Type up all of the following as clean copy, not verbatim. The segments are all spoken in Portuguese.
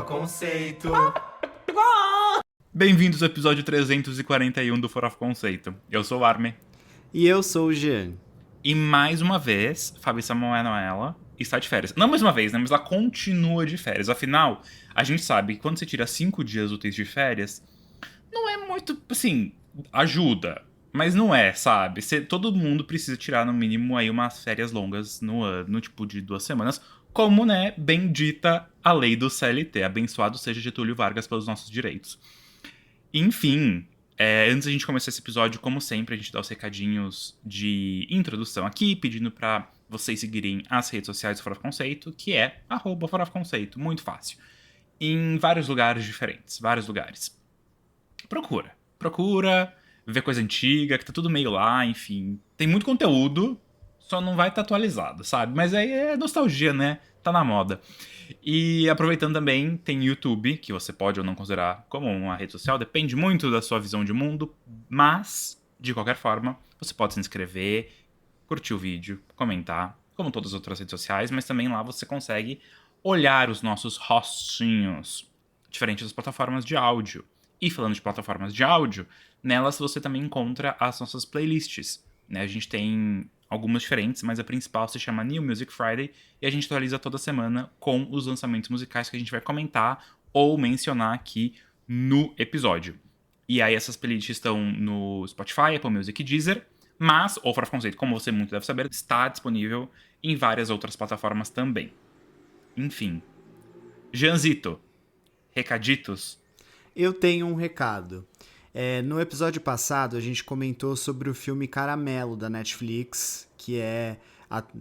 Conceito. Bem-vindos ao episódio 341 do Fora Conceito. Eu sou o Armin. E eu sou o Jean. E mais uma vez, Fabi Samuela está de férias. Não mais uma vez, né? Mas ela continua de férias. Afinal, a gente sabe que quando você tira 5 dias úteis de férias, não é muito, assim, ajuda. Mas não é, sabe? Todo mundo precisa tirar no mínimo aí umas férias longas no ano, tipo de 2 semanas. Como, né, bendita a lei do CLT. Abençoado seja Getúlio Vargas pelos nossos direitos. Enfim, antes da gente começar esse episódio, como sempre, a gente dá os recadinhos de introdução aqui, pedindo pra vocês seguirem as redes sociais do Fora Conceito, que é @Fora Conceito, muito fácil. Em vários lugares diferentes, vários lugares. Procura, ver coisa antiga, que tá tudo meio lá, enfim. Tem muito conteúdo, só não vai estar atualizado, sabe? Mas aí é nostalgia, né? Tá na moda. E aproveitando também, tem YouTube, que você pode ou não considerar como uma rede social, depende muito da sua visão de mundo, mas, de qualquer forma, você pode se inscrever, curtir o vídeo, comentar, como todas as outras redes sociais, mas também lá você consegue olhar os nossos rostinhos, diferente das plataformas de áudio. E falando de plataformas de áudio, nelas você também encontra as nossas playlists, né? A gente tem algumas diferentes, mas a principal se chama New Music Friday e a gente atualiza toda semana com os lançamentos musicais que a gente vai comentar ou mencionar aqui no episódio. E aí essas playlists estão no Spotify, Apple Music e Deezer, mas o Fora Conceito, como você muito deve saber, está disponível em várias outras plataformas também. Enfim. Janzito, recaditos? Eu tenho um recado. No episódio passado, a gente comentou sobre o filme Caramelo, da Netflix, que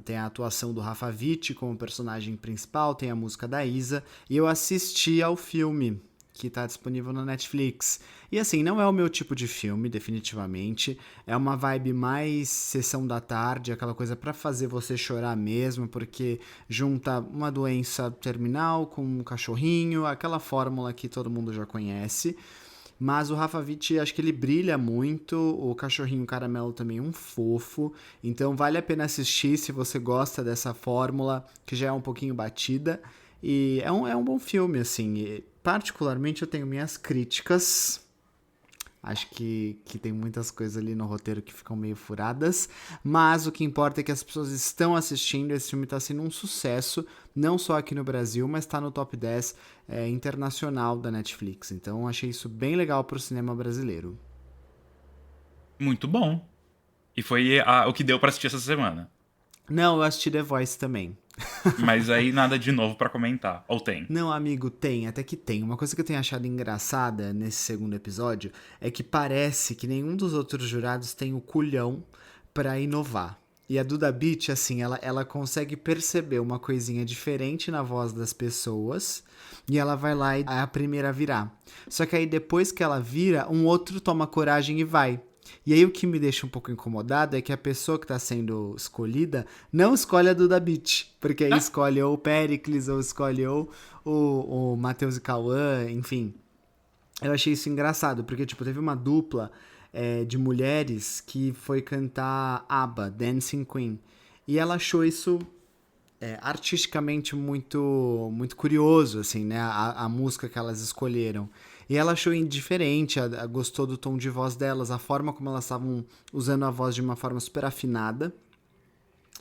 tem a atuação do Rafa Witt como personagem principal, tem a música da Isa, e eu assisti ao filme, que tá disponível na Netflix. E assim, não é o meu tipo de filme, definitivamente. É uma vibe mais sessão da tarde, aquela coisa pra fazer você chorar mesmo, porque junta uma doença terminal com um cachorrinho, aquela fórmula que todo mundo já conhece. Mas o Rafa Witt, acho que ele brilha muito, o cachorrinho Caramelo também é um fofo, então vale a pena assistir se você gosta dessa fórmula, que já é um pouquinho batida, e é um bom filme, assim, e, particularmente eu tenho minhas críticas. Acho que tem muitas coisas ali no roteiro que ficam meio furadas, mas o que importa é que as pessoas estão assistindo, esse filme está sendo um sucesso, não só aqui no Brasil, mas está no top 10 internacional da Netflix, então achei isso bem legal para o cinema brasileiro. Muito bom. E foi o que deu pra assistir essa semana. Não, eu assisti The Voice também. Mas aí nada de novo pra comentar. Ou tem? Não, amigo, tem, até que tem. Uma coisa que eu tenho achado engraçada nesse segundo episódio é que parece que nenhum dos outros jurados tem o culhão pra inovar. E a Duda Beat, assim, ela consegue perceber uma coisinha diferente na voz das pessoas e ela vai lá e é a primeira a virar. Só que aí depois que ela vira, um outro toma coragem e vai. E aí o que me deixa um pouco incomodado é que a pessoa que está sendo escolhida não escolhe a Duda Beat, porque aí escolhe ou o Péricles ou escolhe ou o Matheus e Cauã, enfim. Eu achei isso engraçado, porque tipo, teve uma dupla de mulheres que foi cantar ABBA, Dancing Queen, e ela achou isso artisticamente muito, muito curioso, assim, né? A música que elas escolheram. E ela achou indiferente, gostou do tom de voz delas, a forma como elas estavam usando a voz de uma forma super afinada.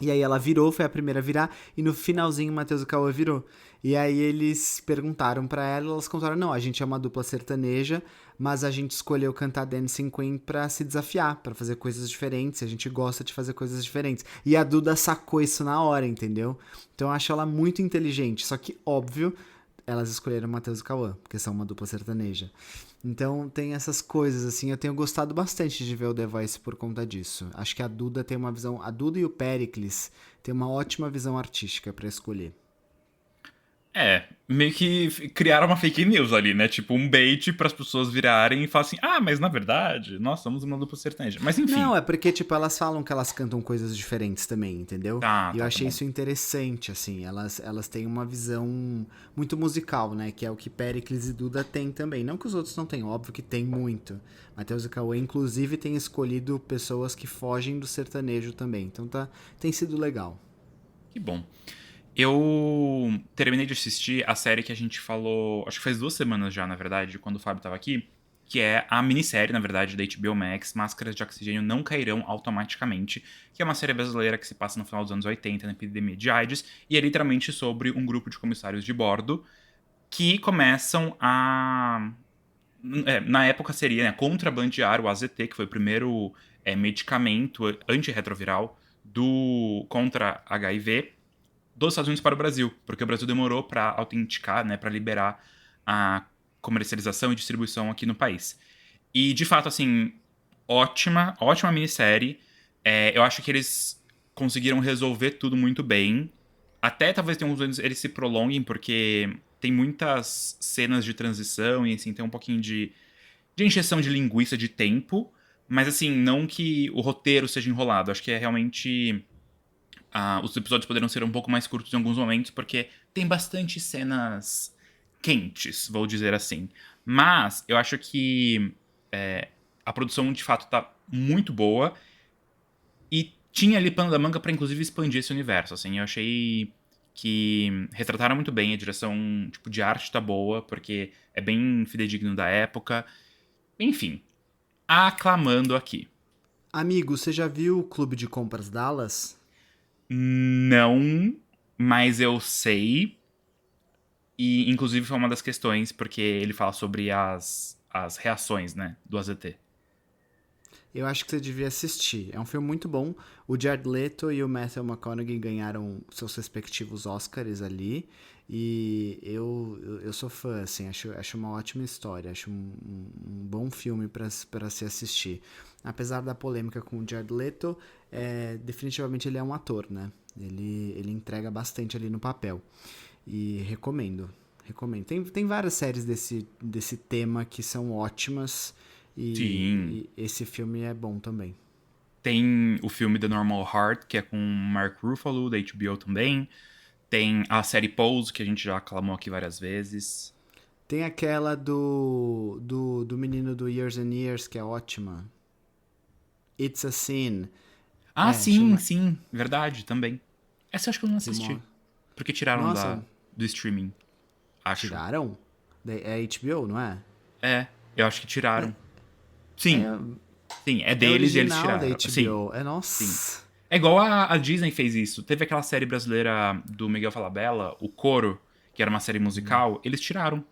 E aí ela virou, foi a primeira a virar, e no finalzinho o Matheus e o Cauã virou. E aí eles perguntaram pra ela, elas contaram, não, a gente é uma dupla sertaneja, mas a gente escolheu cantar Dancing Queen pra se desafiar, pra fazer coisas diferentes, a gente gosta de fazer coisas diferentes. E a Duda sacou isso na hora, entendeu? Então eu acho ela muito inteligente, só que, óbvio, elas escolheram o Matheus e o Cauã, porque são uma dupla sertaneja. Então tem essas coisas, assim, eu tenho gostado bastante de ver o The Voice por conta disso. Acho que a Duda tem uma visão, a Duda e o Péricles têm uma ótima visão artística pra escolher. Meio que criaram uma fake news ali, né? Tipo, um bait para as pessoas virarem e falar assim: ah, mas na verdade, nós somos uma dupla sertaneja. Mas enfim. Não, é porque, tipo, elas falam que elas cantam coisas diferentes também, entendeu? Tá, E eu tá achei bom. isso interessante, assim. Elas têm uma visão muito musical, né? Que é o que Péricles e Duda têm também. Não que os outros não tenham, óbvio que tem muito. Matheus e Cauã, inclusive, têm escolhido pessoas que fogem do sertanejo também. Então tem sido legal. Que bom. Eu terminei de assistir a série que a gente falou, acho que faz 2 semanas já, na verdade, quando o Fábio tava aqui, que é a minissérie, na verdade, da HBO Max, Máscaras de Oxigênio Não Cairão Automaticamente, que é uma série brasileira que se passa no final dos anos 80, na epidemia de AIDS, e é literalmente sobre um grupo de comissários de bordo que começam a... na época seria, né, contrabandear o AZT, que foi o primeiro medicamento antirretroviral contra HIV, dos Estados Unidos para o Brasil, porque o Brasil demorou para autenticar, né, para liberar a comercialização e distribuição aqui no país. E, de fato, assim, ótima, ótima minissérie. Eu acho que eles conseguiram resolver tudo muito bem. Até talvez tenham uns anos eles se prolonguem, porque tem muitas cenas de transição e, assim, tem um pouquinho de encheção de linguiça de tempo. Mas, assim, não que o roteiro seja enrolado. Acho que é realmente... os episódios poderiam ser um pouco mais curtos em alguns momentos, porque tem bastante cenas quentes, vou dizer assim. Mas eu acho que a produção de fato tá muito boa e tinha ali pano da manga pra inclusive expandir esse universo, assim. Eu achei que retrataram muito bem, a direção tipo de arte tá boa, porque é bem fidedigno da época. Enfim, aclamando aqui. Amigo, você já viu o Clube de Compras Dallas? Não, mas eu sei. E, inclusive, foi uma das questões, porque ele fala sobre as reações, né, do AZT. Eu acho que você devia assistir. É um filme muito bom. O Jared Leto e o Matthew McConaughey ganharam seus respectivos Oscars ali. E eu sou fã, assim, acho uma ótima história. Acho um bom filme para se assistir. Apesar da polêmica com o Jared Leto, definitivamente ele é um ator, né? Ele entrega bastante ali no papel. E recomendo. Recomendo. Tem várias séries desse tema que são ótimas. Sim. E esse filme é bom também. Tem o filme The Normal Heart, que é com Mark Ruffalo, da HBO também. Tem a série Pose, que a gente já aclamou aqui várias vezes. Tem aquela do menino do Years and Years, que é ótima. It's a Sin. Ah, sim, Chama. sim. Verdade, também. Essa eu acho que eu não Que mo... assisti. Porque tiraram Nossa, do streaming, acho. tiraram? É HBO, não é? Eu acho que tiraram. É, Sim, sim, é é deles e eles original da tiraram. Sim, HBO. É, sim. nossa. É igual a Disney fez isso. Teve aquela série brasileira do Miguel Falabella, O Coro, que era uma série musical. Eles tiraram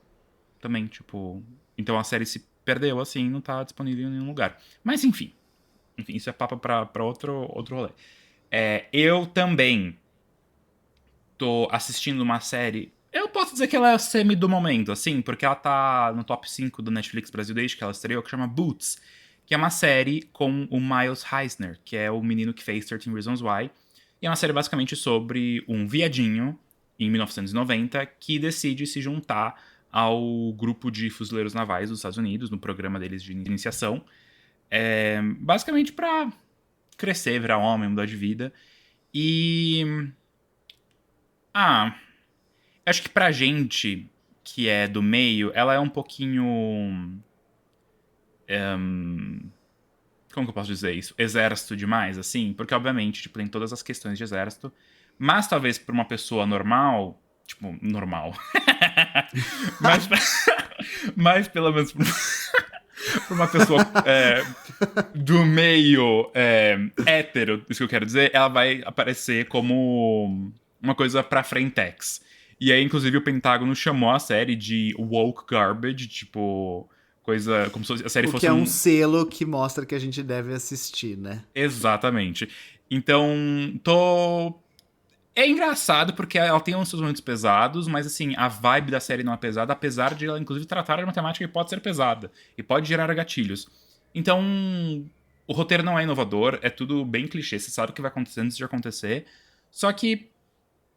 também, tipo... Então a série se perdeu, assim, não tá disponível em nenhum lugar. Mas enfim. Enfim, isso é papo pra outro rolê. Eu também tô assistindo uma série... Eu posso dizer que ela é semi do momento, assim, porque ela tá no top 5 do Netflix Brasil desde que ela estreou, que chama Boots, que é uma série com o Miles Eisner, que é o menino que fez 13 Reasons Why. E é uma série basicamente sobre um viadinho, em 1990, que decide se juntar ao grupo de fuzileiros navais dos Estados Unidos, no programa deles de iniciação. Basicamente pra crescer, virar homem, mudar de vida. E... Ah, acho que pra gente que é do meio, ela é um pouquinho... Como que eu posso dizer isso? Exército demais, assim? Porque, obviamente, tipo, tem todas as questões de exército. Mas talvez pra uma pessoa normal... Tipo, normal. mas, mas pelo menos pra uma pessoa do meio hétero, isso que eu quero dizer, ela vai aparecer como uma coisa pra frentex. E aí, inclusive, o Pentágono chamou a série de woke garbage, tipo, coisa como se a série O que fosse é um um... selo que mostra que a gente deve assistir, né? Exatamente. Então, é engraçado porque ela tem uns seus momentos pesados, mas assim, a vibe da série não é pesada, apesar de ela, inclusive, tratar de uma temática que pode ser pesada e pode gerar gatilhos. Então, o roteiro não é inovador, é tudo bem clichê, você sabe o que vai acontecer antes de acontecer. Só que,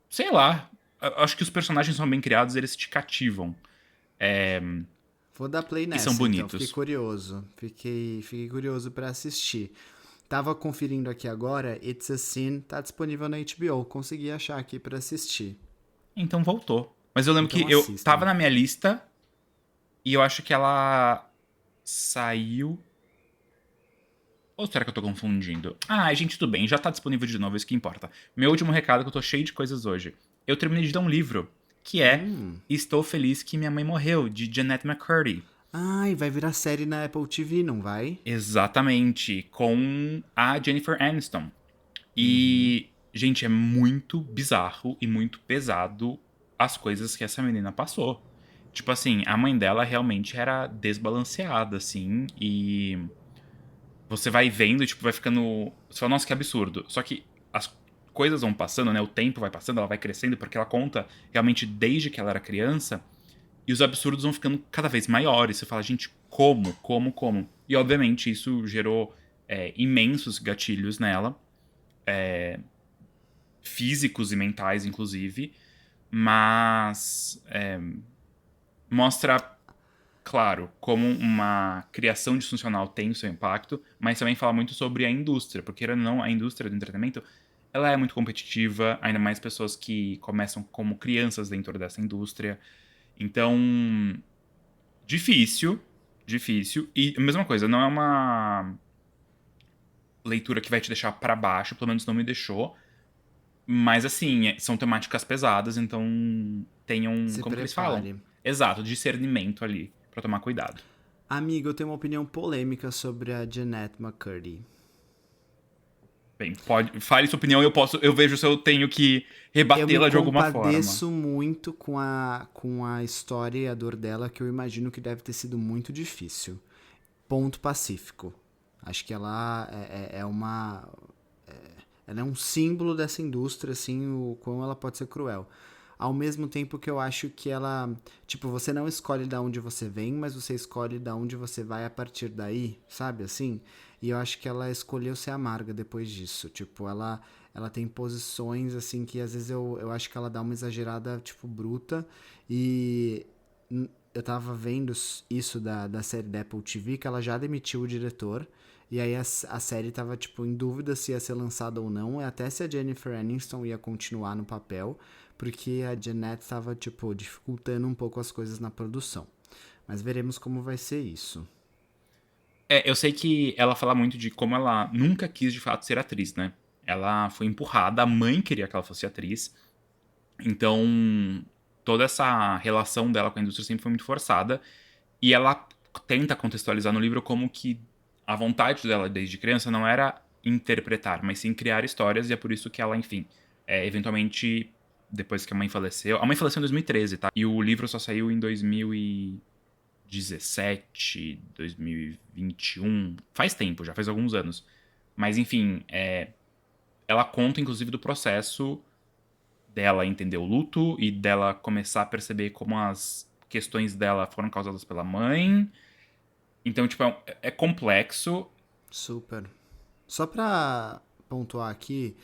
sei lá, acho que os personagens são bem criados, eles te cativam. Vou dar play E são nessa, então. Fiquei bonitos. curioso. Fiquei curioso pra assistir. Tava conferindo aqui agora, It's a Sin tá disponível na HBO. Consegui achar aqui pra assistir. Então voltou. Mas eu lembro Então que eu tava assistam. na minha lista e eu acho que ela saiu. Ou será que eu tô confundindo? Ah, gente, tudo bem, já tá disponível de novo, isso que importa. Meu último recado, que eu tô cheio de coisas hoje. eu terminei de ler um livro, que é Estou Feliz Que Minha Mãe Morreu, de Jennette McCurdy. Ai, vai virar série na Apple TV, não vai? Exatamente, com a Jennifer Aniston. E, gente, é muito bizarro e muito pesado as coisas que essa menina passou. Tipo assim, a mãe dela realmente era desbalanceada, assim, e você vai vendo, tipo, vai ficando. Você fala, nossa, que absurdo. Só que as coisas vão passando, né? O tempo vai passando, ela vai crescendo, porque ela conta realmente desde que ela era criança, e os absurdos vão ficando cada vez maiores. Você fala, gente, como? Como? Como? E obviamente isso gerou imensos gatilhos nela, físicos e mentais, inclusive, mas mostra, claro, como uma criação disfuncional tem o seu impacto, mas também fala muito sobre a indústria, porque, querendo ou não, a indústria do entretenimento, ela é muito competitiva, ainda mais pessoas que começam como crianças dentro dessa indústria. Então, difícil, difícil. E a mesma coisa, não é uma leitura que vai te deixar pra baixo, pelo menos não me deixou. Mas assim, são temáticas pesadas, então tenham, Se como que eles falam? prepare. Exato, discernimento ali, pra tomar cuidado. Amigo, eu tenho uma opinião polêmica sobre a Jennette McCurdy. Bem, fale sua opinião, eu vejo se eu tenho que Eu me rebatê-la de alguma forma. compadeço muito com a história e a dor dela, que eu imagino que deve ter sido muito difícil. Ponto pacífico. Acho que ela é uma. Ela é um símbolo dessa indústria, assim, o quão ela pode ser cruel. Ao mesmo tempo que eu acho que ela. Tipo, você não escolhe de onde você vem, mas você escolhe de onde você vai a partir daí, sabe? Assim. E eu acho que ela escolheu ser amarga depois disso. Tipo, ela tem posições, assim, que às vezes eu acho que ela dá uma exagerada, tipo, bruta. E eu tava vendo isso da série da Apple TV, que ela já demitiu o diretor. E aí a série tava, tipo, em dúvida se ia ser lançada ou não, e até se a Jennifer Aniston ia continuar no papel, porque a Jeanette tava, tipo, dificultando um pouco as coisas na produção. Mas veremos como vai ser isso. Eu sei que ela fala muito de como ela nunca quis de fato ser atriz, né? Ela foi empurrada, a mãe queria que ela fosse atriz. Então, toda essa relação dela com a indústria sempre foi muito forçada. E ela tenta contextualizar no livro como que a vontade dela desde criança não era interpretar, mas sim criar histórias, e é por isso que ela, enfim, eventualmente, depois que a mãe faleceu. A mãe faleceu em 2013, tá? E o livro só saiu em 2017, 2021. Faz tempo, já faz alguns anos. Mas, enfim, ela conta, inclusive, do processo dela entender o luto e dela começar a perceber como as questões dela foram causadas pela mãe. Então, tipo, é complexo. Super. Só pra pontuar aqui,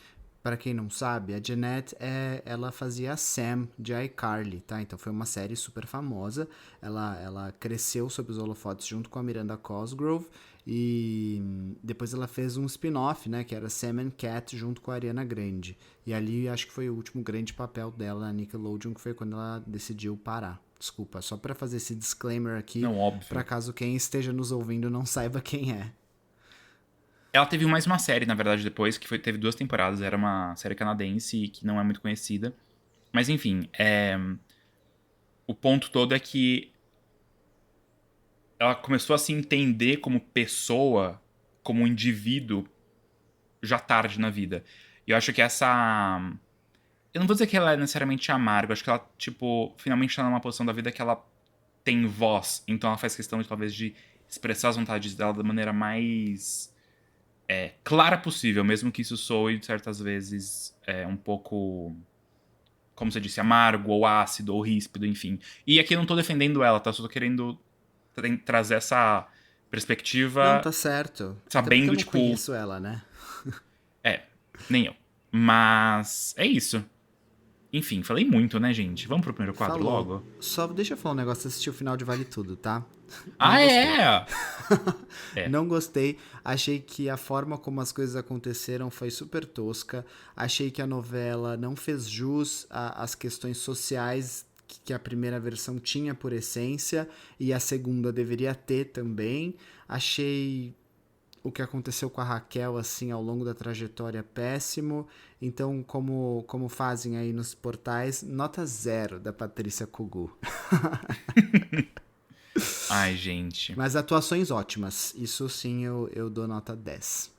para quem não sabe, a Jeanette ela fazia a Sam de iCarly, tá? Então foi uma série super famosa. Ela cresceu sob os holofotes junto com a Miranda Cosgrove e depois ela fez um spin-off, né? Que era Sam and Cat junto com a Ariana Grande. E ali acho que foi o último grande papel dela na Nickelodeon, que foi quando ela decidiu parar. Desculpa, só para fazer esse disclaimer aqui, Não, para óbvio. caso quem esteja nos ouvindo não saiba quem é. Ela teve mais uma série, na verdade, depois, que teve 2 temporadas. Era uma série canadense que não é muito conhecida. Mas, enfim, o ponto todo é que ela começou a se entender como pessoa, como um indivíduo, já tarde na vida. E eu acho que essa. Eu não vou dizer que ela é necessariamente amarga, eu acho que ela, tipo, finalmente tá numa posição da vida que ela tem voz. Então ela faz questão, talvez, de expressar as vontades dela da maneira mais clara possível, mesmo que isso soe, certas vezes, um pouco, como você disse, amargo, ou ácido, ou ríspido, enfim. E aqui eu não tô defendendo ela, tá? Só tô querendo trazer essa Não, perspectiva, tá certo. Até porque eu sabendo, não tipo, conheço ela, né? é, nem eu. Mas é isso. Enfim, falei muito, né, gente? Vamos pro primeiro quadro Falou. logo? Só deixa eu falar um negócio, assisti o final de Vale Tudo, tá? Não Ah, gostei. é! É. Não gostei. Achei que a forma como as coisas aconteceram foi super tosca. Achei que a novela não fez jus às questões sociais que a primeira versão tinha por essência e a segunda deveria ter também. Achei o que aconteceu com a Raquel, assim, ao longo da trajetória é péssimo. Então, como fazem aí nos portais, nota 0 da Patrícia Kugu. Ai, gente. Mas atuações ótimas. Isso sim, eu dou nota 10.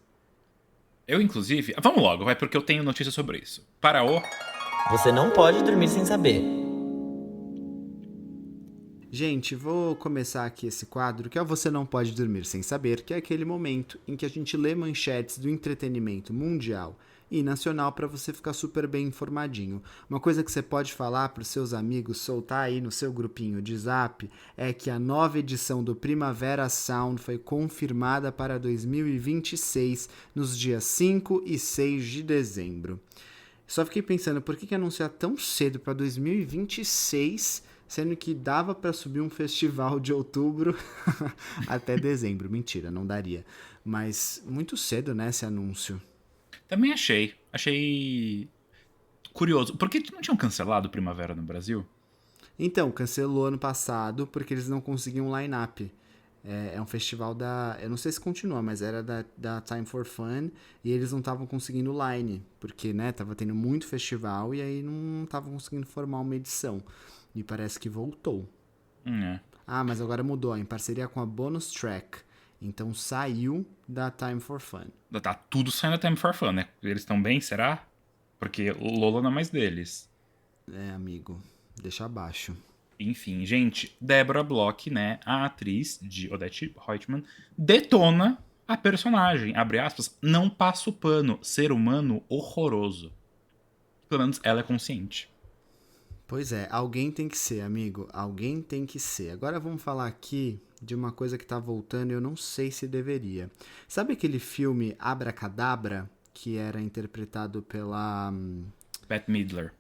Eu, inclusive. Vamos logo, vai, porque eu tenho notícia sobre isso. Para o. Você não pode dormir sem saber. Gente, vou começar aqui esse quadro que é o Você Não Pode Dormir Sem Saber, que é aquele momento em que a gente lê manchetes do entretenimento mundial e nacional para você ficar super bem informadinho. Uma coisa que você pode falar para os seus amigos, soltar aí no seu grupinho de Zap, é que a nova edição do Primavera Sound foi confirmada para 2026, nos dias 5 e 6 de dezembro. Só fiquei pensando, por que anunciar tão cedo para 2026, sendo que dava para subir um festival de outubro até dezembro? Mentira, não daria. Mas muito cedo, né, esse anúncio. Também achei. Achei curioso. Por que não tinham cancelado Primavera no Brasil? Então, cancelou ano passado porque eles não conseguiam um line-up. É um festival da... Eu não sei se continua, mas era da Time for Fun e eles não estavam conseguindo line, porque, né, tava tendo muito festival e aí não estavam conseguindo formar uma edição. E parece que voltou. É. Ah, mas agora mudou, em parceria com a Bonus Track. Então saiu da Time for Fun. Tá tudo saindo da Time for Fun, né? Eles estão bem, será? Porque o Lola não é mais deles. É, amigo, deixa abaixo. Enfim, gente, Deborah Bloch, né, a atriz de Odette Reutemann, detona a personagem, abre aspas, não passa o pano, ser humano horroroso. Pelo menos ela é consciente. Pois é, alguém tem que ser, amigo, alguém tem que ser. Agora vamos falar aqui de uma coisa que tá voltando e eu não sei se deveria. Sabe aquele filme Abracadabra, que era interpretado pela Bette Midler.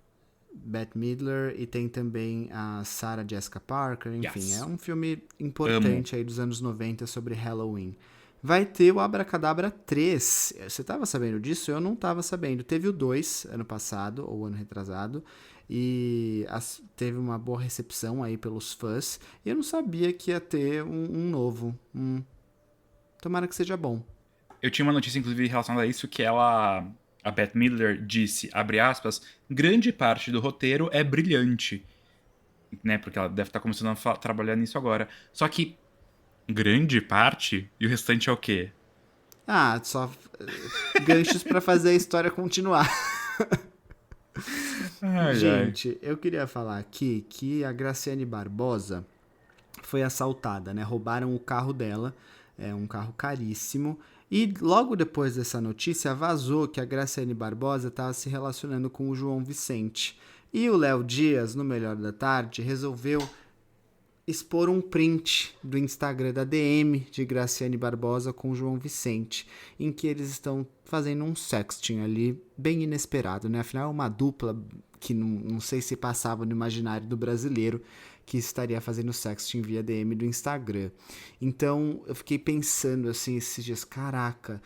Bette Midler e tem também a Sarah Jessica Parker, enfim, Yes. é um filme importante aí dos anos 90 sobre Halloween. Vai ter o Abracadabra 3. Você estava sabendo disso? Eu não estava sabendo. Teve o 2 ano passado, ou ano retrasado, e teve uma boa recepção aí pelos fãs. E eu não sabia que ia ter um novo. Tomara que seja bom. Eu tinha uma notícia, inclusive, relacionada a isso, que ela, a Bette Midler, disse, abre aspas, grande parte do roteiro é brilhante. Né, porque ela deve estar começando a trabalhar nisso agora. Só que grande parte e o restante é o quê? Ah, só ganchos pra fazer a história continuar. Ai, Gente, eu queria falar aqui que a Graciane Barbosa foi assaltada, né? Roubaram o carro dela, é um carro caríssimo. E logo depois dessa notícia vazou que a Graciane Barbosa estava se relacionando com o João Vicente. E o Léo Dias, no Melhor da Tarde, resolveu expor um print do Instagram da DM de Graciane Barbosa com o João Vicente, em que eles estão fazendo um sexting ali, bem inesperado, né? Afinal, é uma dupla que não sei se passava no imaginário do brasileiro, que estaria fazendo sexting via DM do Instagram. Então, eu fiquei pensando assim esses dias, caraca,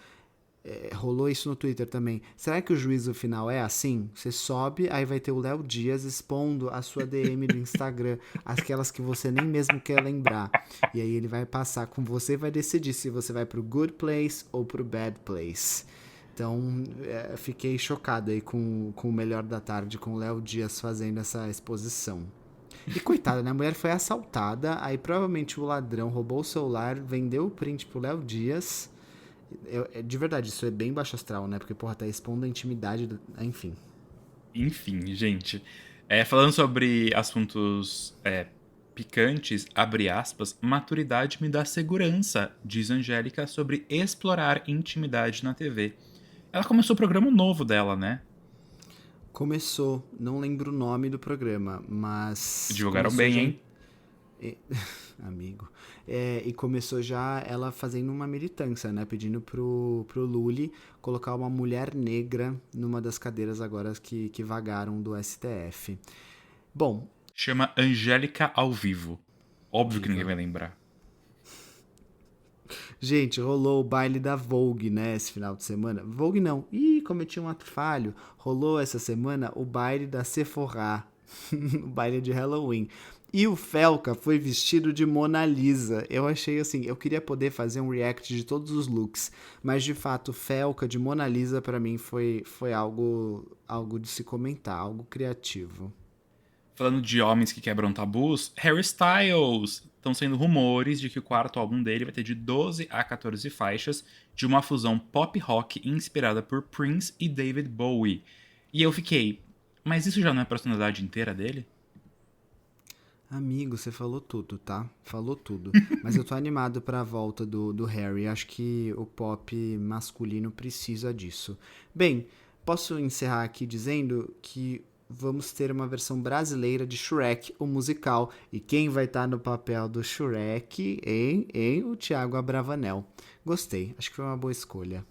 rolou isso no Twitter também. Será que o juízo final é assim? Você sobe, aí vai ter o Léo Dias expondo a sua DM do Instagram, aquelas que você nem mesmo quer lembrar. E aí ele vai passar com você e vai decidir se você vai pro good place ou pro bad place. Então, fiquei chocado aí com o Melhor da Tarde, com o Léo Dias fazendo essa exposição. E coitada, né? A mulher foi assaltada, aí provavelmente o ladrão roubou o celular, vendeu o print pro Léo Dias. De verdade, isso é bem baixo astral, né? Porque, porra, tá expondo a intimidade. Enfim. Enfim, gente. Falando sobre assuntos picantes, abre aspas, maturidade me dá segurança, diz Angélica sobre explorar intimidade na TV. Ela começou o programa novo dela, né? Começou, não lembro o nome do programa, mas. Divulgaram bem, já... hein? Amigo. E começou já ela fazendo uma militância, né? Pedindo pro Lully colocar uma mulher negra numa das cadeiras agora que vagaram do STF. Bom. Chama Angélica ao vivo. Óbvio que ninguém vai lembrar. Gente, rolou o baile da Vogue, né, esse final de semana. Vogue não. Ih, cometi um ato falho. Rolou essa semana o baile da Sephora. O baile de Halloween. E o Felca foi vestido de Mona Lisa. Eu achei assim, eu queria poder fazer um react de todos os looks, mas de fato, Felca de Mona Lisa pra mim foi algo de se comentar, algo criativo. Falando de homens que quebram tabus, Harry Styles. Estão sendo rumores de que o quarto álbum dele vai ter de 12 a 14 faixas de uma fusão pop rock inspirada por Prince e David Bowie. E eu fiquei, mas isso já não é a personalidade inteira dele? Amigo, você falou tudo, tá? Falou tudo. Mas eu tô animado pra volta do Harry. Acho que o pop masculino precisa disso. Bem, posso encerrar aqui dizendo que vamos ter uma versão brasileira de Shrek, o musical. E quem vai estar no papel do Shrek, hein? O Thiago Abravanel. Gostei, acho que foi uma boa escolha.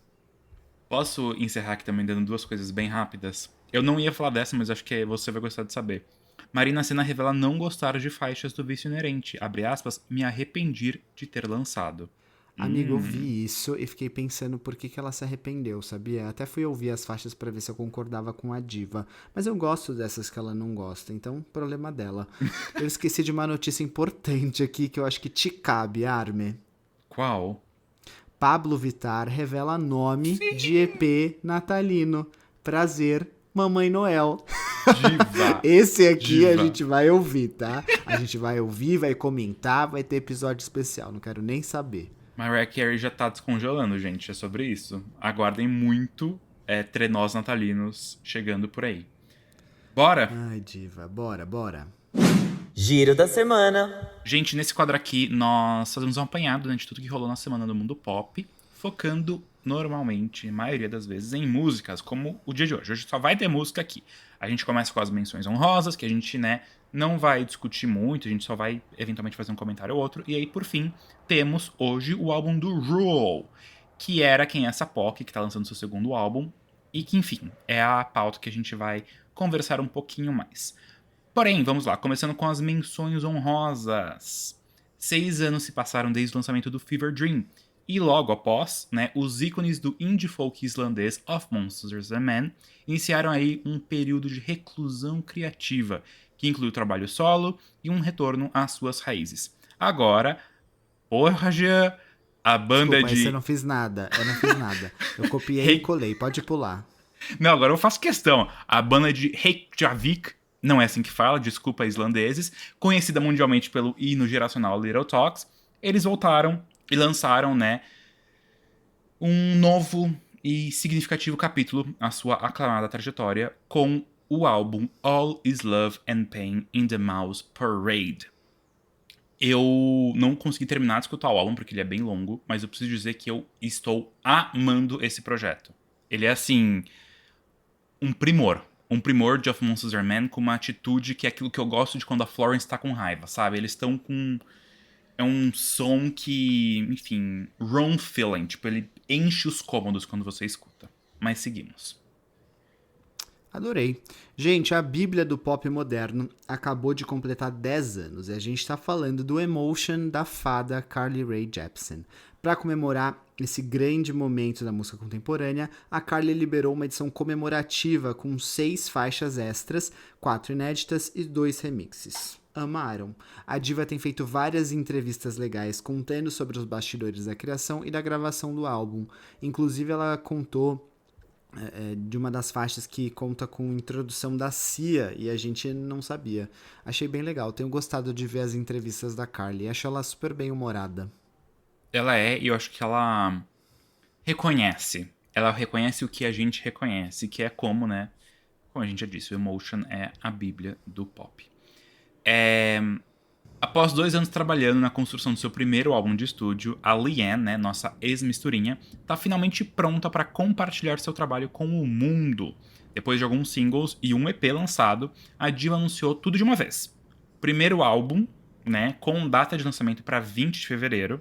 Posso encerrar aqui também dando duas coisas bem rápidas? Eu não ia falar dessa, mas acho que você vai gostar de saber. Marina Sena revela não gostar de faixas do Vício Inerente. Abre aspas, me arrependi de ter lançado. Amigo, eu vi isso e fiquei pensando por que ela se arrependeu, sabia? Até fui ouvir as faixas pra ver se eu concordava com a diva. Mas eu gosto dessas que ela não gosta, então problema dela. Eu esqueci de uma notícia importante aqui que eu acho que te cabe, Arme. Qual? Pablo Vittar revela nome de EP natalino. Prazer, Mamãe Noel. Diva. Esse aqui a Diva. gente vai ouvir, tá? A gente vai ouvir, vai comentar, vai ter episódio especial. Não quero nem saber. Mariah Carey já tá descongelando, gente. É sobre isso. Aguardem muito trenós natalinos chegando por aí. Bora? Ai, diva, bora. Giro da semana. Gente, nesse quadro aqui, nós fazemos um apanhado, né, de tudo que rolou na semana do mundo pop, focando normalmente, a maioria das vezes, em músicas, como o dia de hoje. Hoje só vai ter música aqui. A gente começa com as menções honrosas, que a gente, né, não vai discutir muito, a gente só vai eventualmente fazer um comentário ou outro. E aí, por fim, temos hoje o álbum do Rule, que era Quem é essa POC, que tá lançando seu segundo álbum, e que, enfim, é a pauta que a gente vai conversar um pouquinho mais. Porém, vamos lá, começando com as menções honrosas. 6 anos se passaram desde o lançamento do Fever Dream, e logo após, né, os ícones do indie folk islandês Of Monsters and Men iniciaram aí um período de reclusão criativa, que inclui o trabalho solo e um retorno às suas raízes. Agora, porra, Jean, a banda Desculpa, esse de... eu não fiz nada. Eu copiei e colei, pode pular. Não, agora eu faço questão. A banda de Reykjavik, não é assim que fala, desculpa islandeses, conhecida mundialmente pelo hino geracional Little Talks, eles voltaram e lançaram, né, um novo e significativo capítulo à sua aclamada trajetória com o álbum All Is Love and Pain in the Mouse Parade. Eu não consegui terminar de escutar o álbum porque ele é bem longo, mas eu preciso dizer que eu estou amando esse projeto. Ele é assim, um primor. Um primor de Of Monsters and Men com uma atitude que é aquilo que eu gosto de quando a Florence tá com raiva, sabe? Eles estão com... É um som que, enfim, wrong feeling. Tipo, ele enche os cômodos quando você escuta. Mas seguimos. Adorei. Gente, a Bíblia do pop moderno acabou de completar 10 anos e a gente tá falando do Emotion da fada Carly Rae Jepsen. Para comemorar esse grande momento da música contemporânea, a Carly liberou uma edição comemorativa com 6 faixas extras, 4 inéditas e 2 remixes. Amaram. A diva tem feito várias entrevistas legais contando sobre os bastidores da criação e da gravação do álbum. Inclusive, ela contou de uma das faixas que conta com introdução da Cia e a gente não sabia. Achei bem legal, tenho gostado de ver as entrevistas da Carly, acho ela super bem humorada. Ela é, e eu acho que ela reconhece. Ela reconhece o que a gente reconhece, que é como, né? Como a gente já disse, o Emotion é a bíblia do pop. Após 2 anos trabalhando na construção do seu primeiro álbum de estúdio, a Leanne, né, nossa ex-misturinha, tá finalmente pronta para compartilhar seu trabalho com o mundo. Depois de alguns singles e um EP lançado, a diva anunciou tudo de uma vez. Primeiro álbum, né, com data de lançamento para 20 de fevereiro,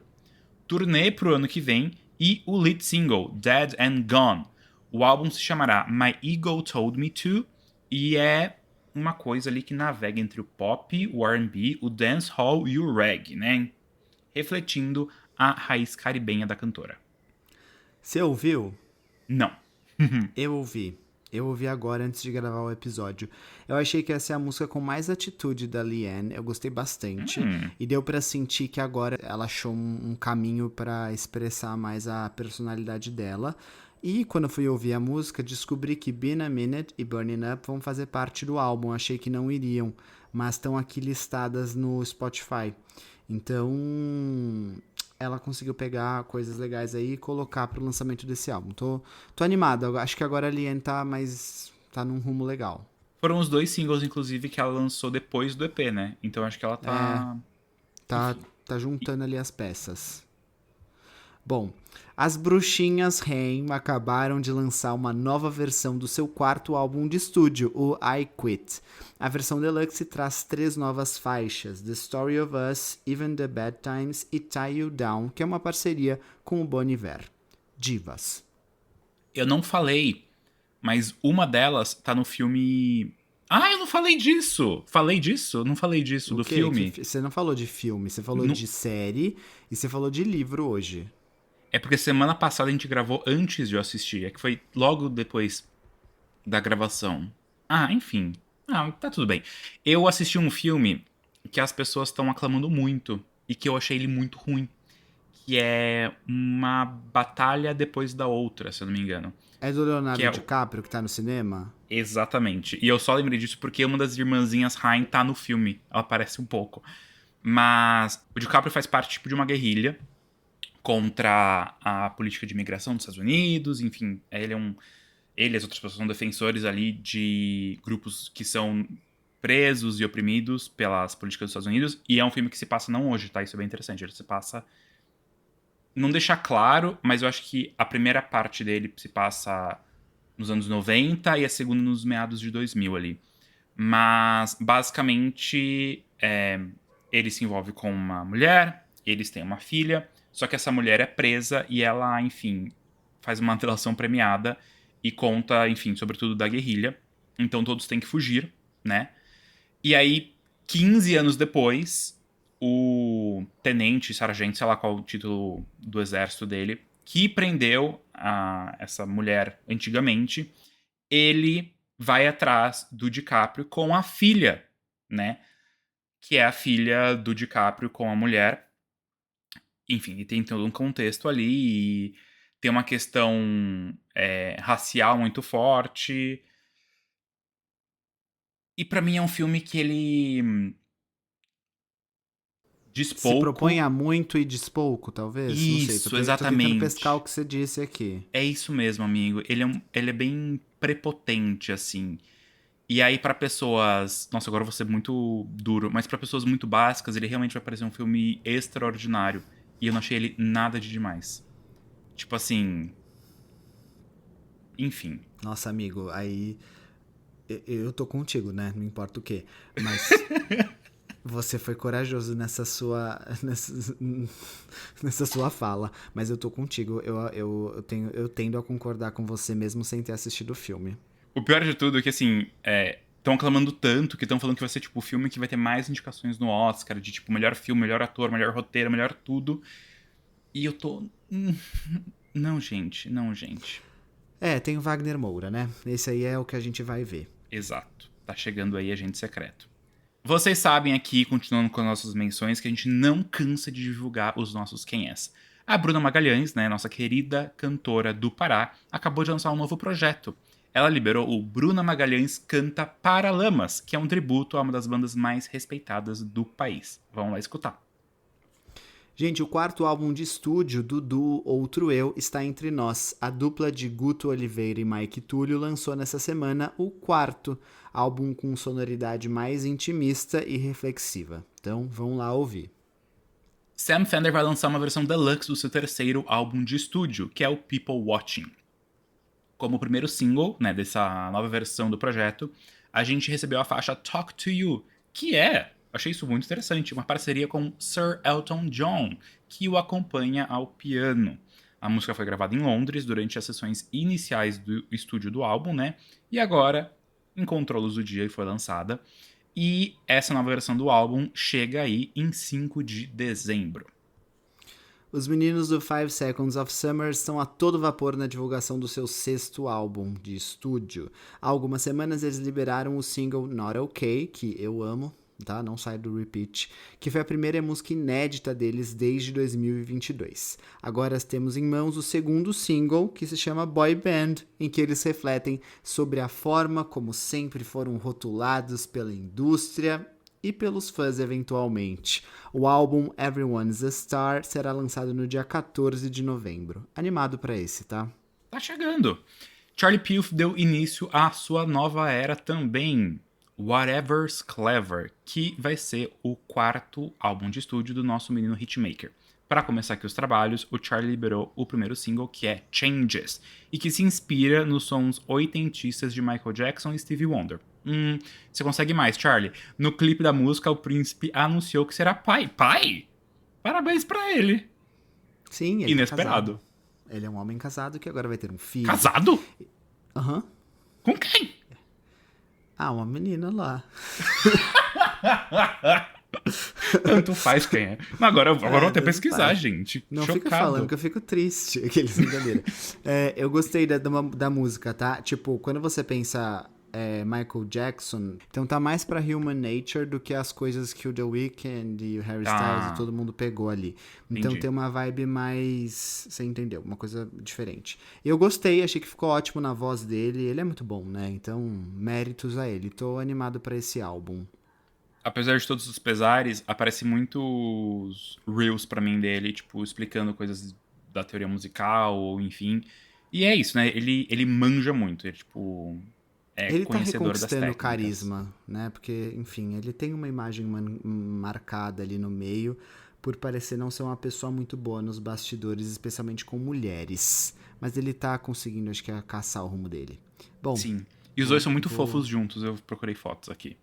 turnê pro ano que vem e o lead single, Dead and Gone. O álbum se chamará My Ego Told Me To e é uma coisa ali que navega entre o pop, o R&B, o dancehall e o reggae, né? Refletindo a raiz caribenha da cantora. Você ouviu? Não. Eu ouvi. Eu ouvi agora antes de gravar o episódio. Eu achei que essa é a música com mais atitude da Leanne. Eu gostei bastante. E deu pra sentir que agora ela achou um caminho pra expressar mais a personalidade dela. E quando eu fui ouvir a música, descobri que Been a Minute e Burning Up vão fazer parte do álbum. Achei que não iriam, mas estão aqui listadas no Spotify. Então, ela conseguiu pegar coisas legais aí e colocar pro lançamento desse álbum. Tô animado. Eu acho que agora a Liane tá num rumo legal. Foram os 2 singles, inclusive, que ela lançou depois do EP, né? Então acho que ela tá... Tá, Enfim. tá juntando ali as peças. Bom, as Bruxinhas Haim acabaram de lançar uma nova versão do seu quarto álbum de estúdio, o I Quit. A versão deluxe traz 3 novas faixas, The Story of Us, Even the Bad Times e Tie You Down, que é uma parceria com o Bon Iver. Divas. Eu não falei, mas uma delas tá no filme... Ah, eu não falei disso! Falei disso? Não falei disso, O do quê? filme. Você não falou de filme, você falou Não- de série e você falou de livro hoje. É porque semana passada a gente gravou antes de eu assistir. É que foi logo depois da gravação. Ah, enfim. Ah, tá tudo bem. Eu assisti um filme que as pessoas estão aclamando muito e que eu achei ele muito ruim. Que é uma batalha depois da outra, se eu não me engano. É do Que Leonardo é DiCaprio que tá no cinema? exatamente. E eu só lembrei disso porque uma das irmãzinhas Rain tá no filme. Ela aparece um pouco. Mas o DiCaprio faz parte tipo, de uma guerrilha contra a política de imigração dos Estados Unidos. Enfim, ele e as outras pessoas são defensores ali de grupos que são presos e oprimidos pelas políticas dos Estados Unidos. E é um filme que se passa não hoje, tá? Isso é bem interessante. Ele se passa... Não deixa claro, mas eu acho que a primeira parte dele se passa nos anos 90 e a segunda nos meados de 2000 ali. Mas, basicamente, ele se envolve com uma mulher, eles têm uma filha, só que essa mulher é presa e ela, enfim, faz uma delação premiada e conta, enfim, sobretudo da guerrilha. Então todos têm que fugir, né? E aí, 15 anos depois, o tenente, sargento, sei lá qual o título do exército dele, que prendeu essa mulher antigamente, ele vai atrás do DiCaprio com a filha, né? Que é a filha do DiCaprio com a mulher. Enfim, e tem todo um contexto ali e tem uma questão racial muito forte. E pra mim é um filme que ele diz Se propõe pouco. a muito e diz pouco, talvez? Não sei, Isso, tô tentando pescar o exatamente. que você disse aqui. É isso mesmo, amigo. Ele é bem prepotente, assim. E aí, pra pessoas. Nossa, agora eu vou ser muito duro, mas pra pessoas muito básicas, ele realmente vai parecer um filme extraordinário. E eu não achei ele nada de demais. Tipo assim. Enfim. Nossa, amigo, aí eu tô contigo, né? Não importa o quê. Mas você foi corajoso nessa sua nessa sua fala. Mas eu tô contigo. Eu tendo a concordar com você mesmo sem ter assistido o filme. O pior de tudo é que, assim, estão aclamando tanto que estão falando que vai ser, tipo, o filme que vai ter mais indicações no Oscar, de, tipo, melhor filme, melhor ator, melhor roteiro, melhor tudo. E eu tô... Não, gente, não, gente. Tem o Wagner Moura, né? Esse aí é o que a gente vai ver. Exato. Tá chegando aí Agente Secreto. Vocês sabem aqui, continuando com as nossas menções, que a gente não cansa de divulgar os nossos quem és. A Bruna Magalhães, né, nossa querida cantora do Pará, acabou de lançar um novo projeto. Ela liberou o Bruna Magalhães Canta Paralamas, que é um tributo a uma das bandas mais respeitadas do país. Vamos lá escutar. Gente, o quarto álbum de estúdio do duo Outro Eu está entre nós. A dupla de Guto Oliveira e Mike Túlio lançou nessa semana o quarto álbum com sonoridade mais intimista e reflexiva. Então, vamos lá ouvir. Sam Fender vai lançar uma versão deluxe do seu terceiro álbum de estúdio, que é o People Watching. Como primeiro single, né, dessa nova versão do projeto, a gente recebeu a faixa Talk to You, que achei isso muito interessante, uma parceria com Sir Elton John, que o acompanha ao piano. A música foi gravada em Londres durante as sessões iniciais do estúdio do álbum, né? E agora encontrou luz do dia e foi lançada. E essa nova versão do álbum chega aí em 5 de dezembro. Os meninos do 5 Seconds of Summer estão a todo vapor na divulgação do seu 6º álbum de estúdio. Há algumas semanas eles liberaram o single Not Okay, que eu amo, tá? Não sai do repeat, que foi a primeira música inédita deles desde 2022. Agora temos em mãos o 2º single, que se chama Boy Band, em que eles refletem sobre a forma como sempre foram rotulados pela indústria e pelos fãs eventualmente. O álbum Everyone's a Star será lançado no dia 14 de novembro. Animado pra esse, tá? Tá chegando. Charlie Puth deu início à sua nova era também, Whatever's Clever, que vai ser o 4º álbum de estúdio do nosso menino hitmaker. Para começar aqui os trabalhos, o Charlie liberou o primeiro single, que é Changes, e que se inspira nos sons oitentistas de Michael Jackson e Stevie Wonder. Você consegue mais, Charlie. No clipe da música, o príncipe anunciou que será pai. Pai? Parabéns pra ele. Sim, ele Inesperado. tá casado. Ele é um homem casado que agora vai ter um filho. Casado? Aham. Com quem? Ah, uma menina lá. Tanto faz quem é. Agora eu vou até tanto pesquisar, faz. gente. Não Chocado. fica falando que eu fico triste. Aqueles brincadeira. Eu gostei da música, tá? Tipo, quando você pensa Michael Jackson, então tá mais pra Human Nature do que as coisas que o The Weeknd e o Harry Styles e todo mundo pegou ali. Então Entendi. tem uma vibe mais... Você entendeu? Uma coisa diferente. Eu gostei, achei que ficou ótimo na voz dele. Ele é muito bom, né? Então, méritos a ele. Tô animado pra esse álbum. Apesar de todos os pesares, aparece muitos reels pra mim dele, tipo, explicando coisas da teoria musical, ou enfim. E é isso, né? Ele manja muito, ele, tipo, é Ele tá conhecedor das reconquistando o técnicas. carisma, né? Porque, enfim, ele tem uma imagem marcada ali no meio por parecer não ser uma pessoa muito boa nos bastidores, especialmente com mulheres. Mas ele tá conseguindo, acho que, caçar o rumo dele. Bom, Sim. E os dois são muito fofos juntos, eu procurei fotos aqui.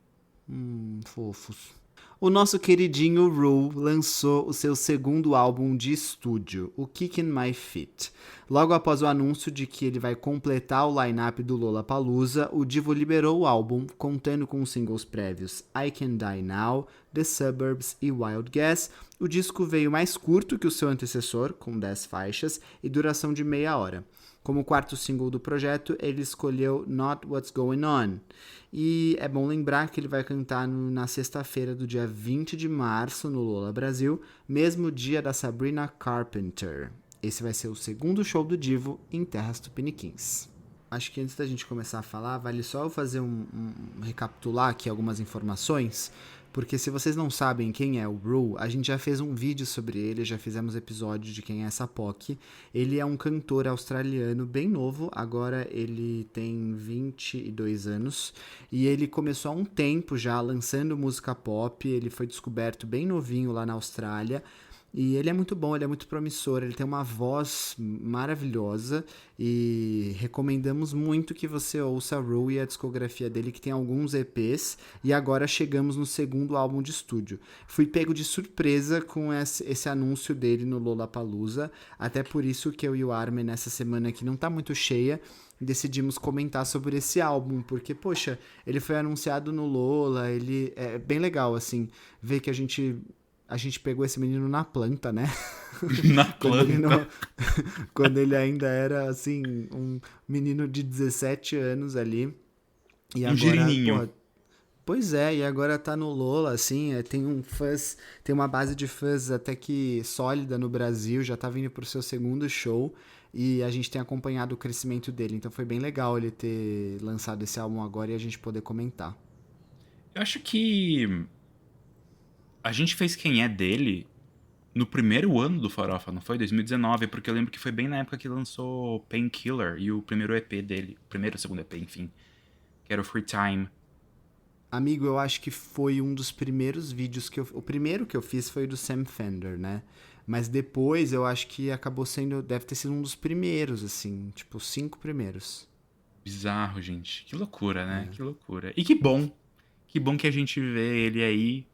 fofos. O nosso queridinho Ru lançou o seu 2º álbum de estúdio, o Kickin' My Feet. Logo após o anúncio de que ele vai completar o line-up do Lollapalooza, o divo liberou o álbum, contando com os singles prévios I Can Die Now, The Suburbs e Wild Guess. O disco veio mais curto que o seu antecessor, com 10 faixas, e duração de meia hora. Como 4º single do projeto, ele escolheu Not What's Going On. E é bom lembrar que ele vai cantar na sexta-feira do dia 20 de março no Lola Brasil, mesmo dia da Sabrina Carpenter. Esse vai ser o 2º show do divo em terras tupiniquins. Acho que antes da gente começar a falar, vale só eu fazer recapitular aqui algumas informações, porque se vocês não sabem quem é o Ru, a gente já fez um vídeo sobre ele, já fizemos episódio de quem é essa POC. Ele é um cantor australiano bem novo, agora ele tem 22 anos, e ele começou há um tempo já lançando música pop, ele foi descoberto bem novinho lá na Austrália. E ele é muito bom, ele é muito promissor, ele tem uma voz maravilhosa e recomendamos muito que você ouça a Ru e a discografia dele, que tem alguns EPs, e agora chegamos no 2º álbum de estúdio. Fui pego de surpresa com esse anúncio dele no Lollapalooza, até por isso que eu e o Armin, nessa semana que não tá muito cheia, decidimos comentar sobre esse álbum, porque, poxa, ele foi anunciado no Lola, ele é bem legal, assim, ver que a gente pegou esse menino na planta, né? Na planta. Quando ele ainda era, assim, um menino de 17 anos ali. E agora, girininho. pois é, e agora tá no Lola, assim, tem uma base de fãs até que sólida no Brasil, já tá vindo pro seu 2º show, e a gente tem acompanhado o crescimento dele, então foi bem legal ele ter lançado esse álbum agora e a gente poder comentar. Eu acho que a gente fez Quem É dele no primeiro ano do Farofa, não foi? 2019, porque eu lembro que foi bem na época que lançou Painkiller e o primeiro EP dele, o primeiro ou 2º EP, enfim, que era o Free Time. Amigo, eu acho que foi um dos primeiros vídeos o primeiro que eu fiz foi o do Sam Fender, né? Mas depois eu acho que deve ter sido um dos primeiros, assim, tipo, 5 primeiros. Bizarro, gente. Que loucura, né? Que loucura. E que bom que a gente vê ele aí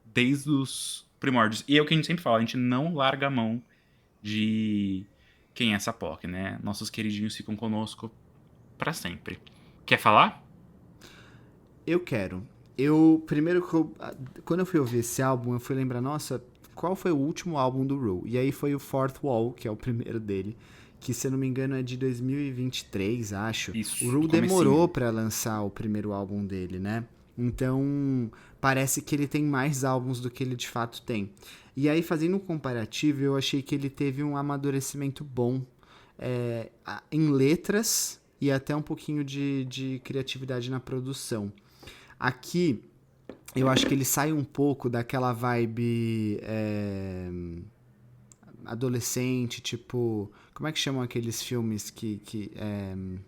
desde os primórdios. E é o que a gente sempre fala, a gente não larga a mão de quem é essa POC, né? Nossos queridinhos ficam conosco pra sempre. Quer falar? Eu quero. Quando eu fui ouvir esse álbum, eu fui lembrar, nossa, qual foi o último álbum do Ru. E aí foi o Fourth Wall, que é o primeiro dele, que se eu não me engano é de 2023, acho. O Isso, Ru do demorou comecinho. pra lançar o primeiro álbum dele, né? Então, parece que ele tem mais álbuns do que ele de fato tem. E aí, fazendo um comparativo, eu achei que ele teve um amadurecimento bom em letras e até um pouquinho de criatividade na produção. Aqui, eu acho que ele sai um pouco daquela vibe adolescente, tipo. Como é que chamam aqueles filmes que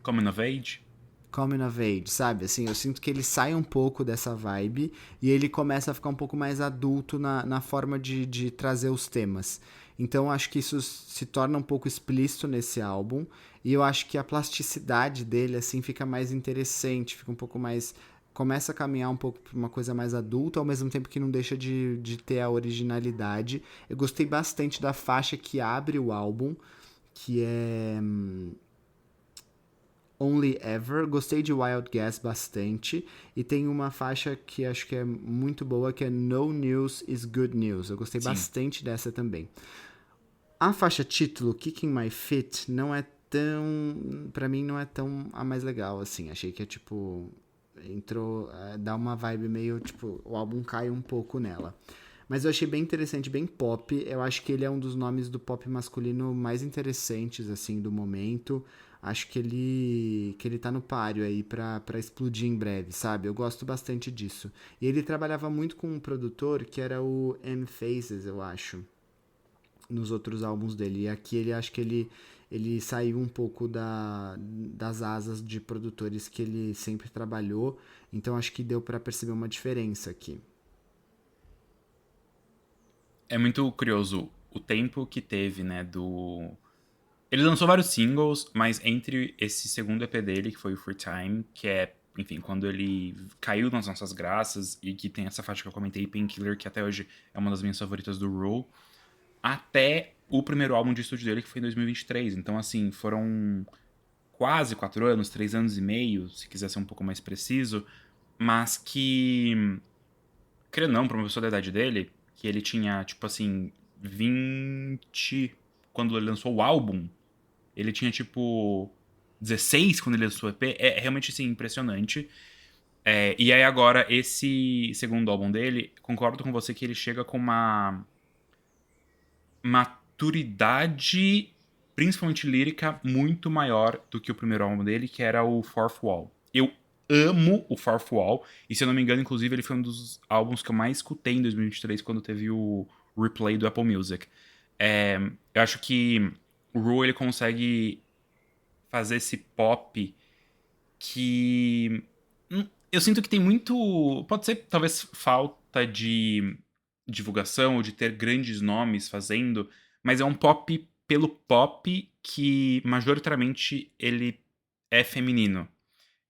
Coming of Age. Coming of Age, sabe? Assim, eu sinto que ele sai um pouco dessa vibe e ele começa a ficar um pouco mais adulto na forma de trazer os temas. Então, eu acho que isso se torna um pouco explícito nesse álbum e eu acho que a plasticidade dele, assim, fica mais interessante, fica um pouco mais... Começa a caminhar um pouco para uma coisa mais adulta, ao mesmo tempo que não deixa de ter a originalidade. Eu gostei bastante da faixa que abre o álbum, que é Only Ever. Gostei de Wild Guess bastante. E tem uma faixa que acho que é muito boa, que é No News is Good News. Eu gostei Sim. bastante dessa também. A faixa título, Kicking My Feet, não é tão... Pra mim, não é tão a mais legal, assim. Achei que é, tipo... Entrou... dá uma vibe meio, tipo... O álbum cai um pouco nela. Mas eu achei bem interessante, bem pop. Eu acho que ele é um dos nomes do pop masculino mais interessantes, assim, do momento. Acho que ele tá no páreo aí pra explodir em breve, sabe? Eu gosto bastante disso. E ele trabalhava muito com um produtor que era o M-Faces, eu acho, nos outros álbuns dele. E aqui ele acho que ele saiu um pouco das asas de produtores que ele sempre trabalhou. Então acho que deu pra perceber uma diferença aqui. É muito curioso o tempo que teve, né, Ele lançou vários singles, mas entre esse segundo EP dele, que foi o Free Time, que é, enfim, quando ele caiu nas nossas graças e que tem essa faixa que eu comentei, Painkiller, que até hoje é uma das minhas favoritas do Rule, até o primeiro álbum de estúdio dele, que foi em 2023. Então, assim, foram quase 4 anos, 3 anos e meio, se quiser ser um pouco mais preciso, mas que, querendo ou não, pra uma pessoa da idade dele, que ele tinha, tipo assim, 20 quando ele lançou o álbum, ele tinha, tipo, 16 quando ele lançou o EP. É realmente, assim, impressionante. E aí, agora, esse segundo álbum dele, concordo com você que ele chega com uma maturidade, principalmente lírica, muito maior do que o primeiro álbum dele, que era o Fourth Wall. Eu amo o Fourth Wall, e se eu não me engano, inclusive, ele foi um dos álbuns que eu mais escutei em 2023, quando teve o replay do Apple Music. Eu acho que o Ru, ele consegue fazer esse pop que eu sinto que tem muito, pode ser talvez falta de divulgação ou de ter grandes nomes fazendo, mas é um pop pelo pop que majoritariamente ele é feminino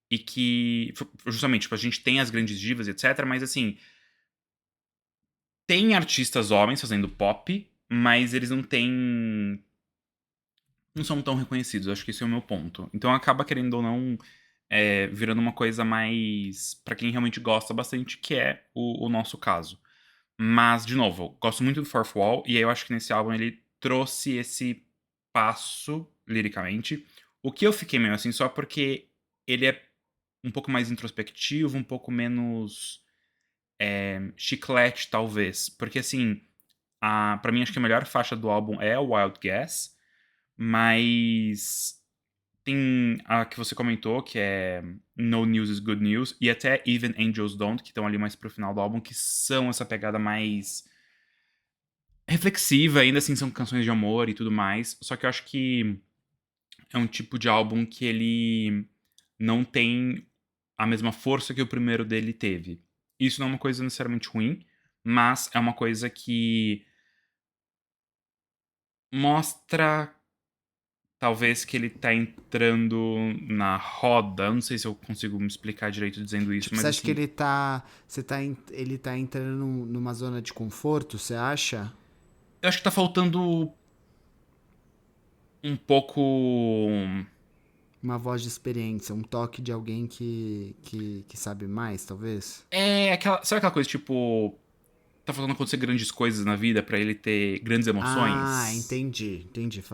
e que justamente, tipo, a gente tem as grandes divas, etc, mas assim, tem artistas homens fazendo pop, mas eles não são tão reconhecidos. Acho que esse é o meu ponto. Então acaba, querendo ou não, virando uma coisa mais pra quem realmente gosta bastante, que é o nosso caso. Mas, de novo, eu gosto muito do Fourth Wall, e aí eu acho que nesse álbum ele trouxe esse passo, liricamente. O que eu fiquei meio assim, só porque ele é um pouco mais introspectivo, um pouco menos chiclete, talvez. Porque, assim, pra mim acho que a melhor faixa do álbum é o Wild Guess, mas tem a que você comentou, que é No News is Good News, e até Even Angels Don't, que estão ali mais pro final do álbum, que são essa pegada mais reflexiva, ainda assim são canções de amor e tudo mais. Só que eu acho que é um tipo de álbum que ele não tem a mesma força que o primeiro dele teve. Isso não é uma coisa necessariamente ruim, mas é uma coisa que mostra talvez que ele tá entrando na roda. Eu não sei se eu consigo me explicar direito dizendo isso, Tipo, mas você acha que assim, ele tá entrando numa zona de conforto, você acha? eu acho que tá faltando um pouco. Uma voz de experiência, um toque de alguém que sabe mais, talvez? Sabe aquela coisa tipo. tá faltando acontecer grandes coisas na vida pra ele ter grandes emoções. Ah, entendi.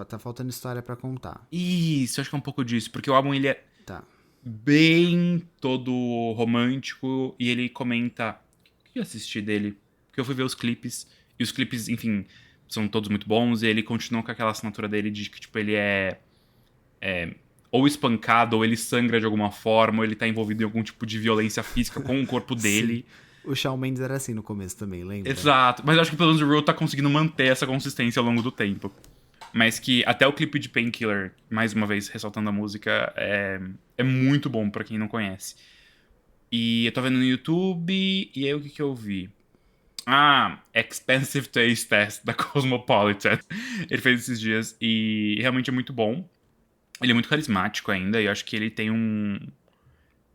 Tá faltando história pra contar. Isso, acho que é um pouco disso. Porque o álbum, ele é Tá. bem todo romântico. E ele comenta... O que eu assisti dele? Porque eu fui ver os clipes. E os clipes, enfim, são todos muito bons. E ele continua com aquela assinatura dele de que, tipo, ele é ou espancado, ou ele sangra de alguma forma, ou ele tá envolvido em algum tipo de violência física com o corpo dele. Sim. O Shawn Mendes era assim no começo também, lembra? Exato. Mas eu acho que pelo menos o Ru tá conseguindo manter essa consistência ao longo do tempo. Mas que até o clipe de Painkiller, mais uma vez ressaltando a música, é muito bom pra quem não conhece. E eu tô vendo no YouTube, e aí o que eu vi? Expensive Taste Test da Cosmopolitan. Ele fez esses dias e realmente é muito bom. Ele é muito carismático ainda e eu acho que ele tem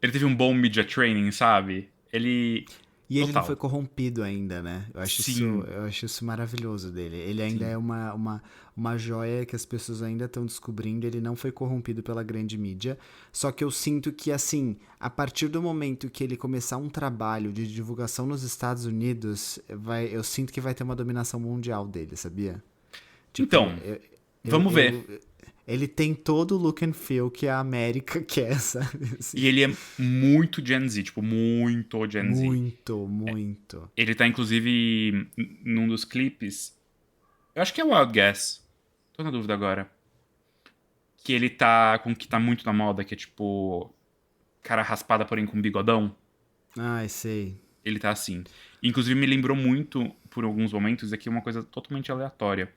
ele teve um bom media training, sabe? E ele Total. não foi corrompido ainda, né? Eu acho isso maravilhoso dele. Ele ainda Sim. é uma joia que as pessoas ainda estão descobrindo. Ele não foi corrompido pela grande mídia. Só que eu sinto que, assim, a partir do momento que ele começar um trabalho de divulgação nos Estados Unidos, eu sinto que vai ter uma dominação mundial dele, sabia? Tipo, Então, vamos ver. Ele tem todo o look and feel que a América quer, sabe? Assim. E ele é muito Gen Z, tipo, muito Gen Z. Muito. Ele tá, inclusive, num dos clipes. Eu acho que é o Wild Guess. Tô na dúvida agora. Que ele tá com o que tá muito na moda, que é tipo. Cara raspada, porém com bigodão. Ai, sei. Ele tá assim. Inclusive, me lembrou muito, por alguns momentos, aqui uma coisa totalmente aleatória.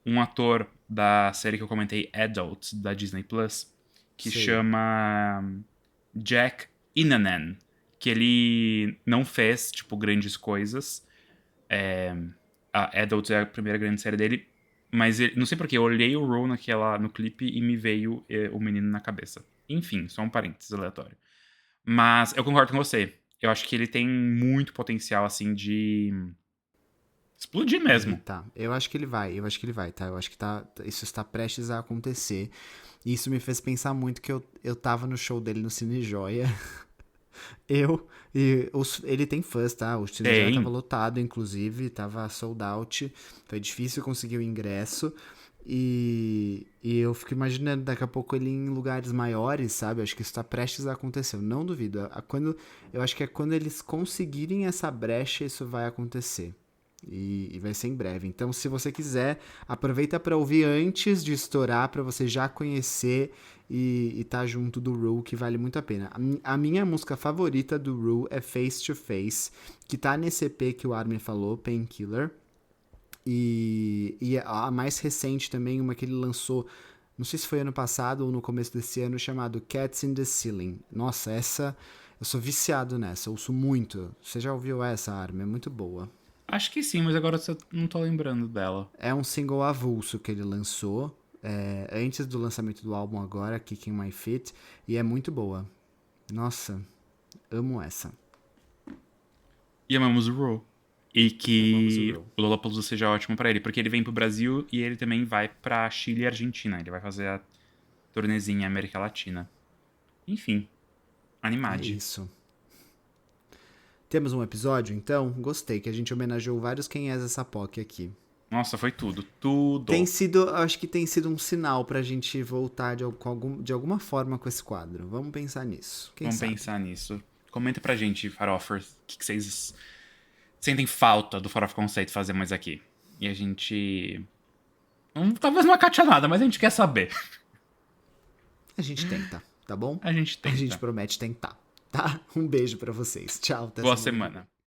Um ator da série que eu comentei, Adult, da Disney Plus, que Sei. chama Jack Inanen, que ele não fez, tipo, grandes coisas. A Adult é a primeira grande série dele, mas não sei porquê, eu olhei o Ro no clipe e me veio o menino na cabeça. Enfim, só um parênteses aleatório. Mas eu concordo com você. Eu acho que ele tem muito potencial, assim, de explodir mesmo. Tá, eu acho que ele vai, tá? Eu acho que isso está prestes a acontecer. E isso me fez pensar muito que eu tava no show dele no Cine Joia. Ele tem fãs, tá? O Cine Joia tava lotado, inclusive, tava sold out. Foi difícil conseguir o ingresso. E eu fico imaginando daqui a pouco ele em lugares maiores, sabe? Eu acho que isso tá prestes a acontecer. Eu não duvido. Eu acho que é quando eles conseguirem essa brecha, isso vai acontecer. E vai ser em breve. Então, se você quiser, aproveita para ouvir antes de estourar, para você já conhecer e tá junto do Ru, que vale muito a pena. A minha música favorita do Ru é Face to Face, que tá nesse EP que o Armin falou, Painkiller. E a mais recente também, uma que ele lançou, não sei se foi ano passado ou no começo desse ano, chamado Cats in the Ceiling. Nossa, essa, eu sou viciado nessa, eu ouço muito. Você já ouviu essa, Armin? É muito boa. Acho que sim, mas agora eu não tô lembrando dela. É um single avulso que ele lançou antes do lançamento do álbum agora, Kicking My Feet, e é muito boa. Nossa, amo essa. E amamos o Ro. E que Amamos o Ro. o Lollapalooza seja ótimo pra ele, porque ele vem pro Brasil e ele também vai pra Chile e Argentina. Ele vai fazer a turnezinha América Latina. Enfim, É animade. isso. Temos um episódio, então? Gostei, que a gente homenageou vários quem és essa POC aqui. Nossa, foi tudo. Tudo. Acho que tem sido um sinal pra gente voltar de alguma forma com esse quadro. Vamos pensar nisso. Vamos pensar nisso. Comenta pra gente, farofers, o que vocês sentem falta do Farofa Conceito fazer mais aqui. E a gente... talvez não acate nada, mas a gente quer saber. A gente tenta, tá bom? A gente tenta. A gente promete tentar, tá? Um beijo pra vocês. Tchau. Até Boa semana. semana.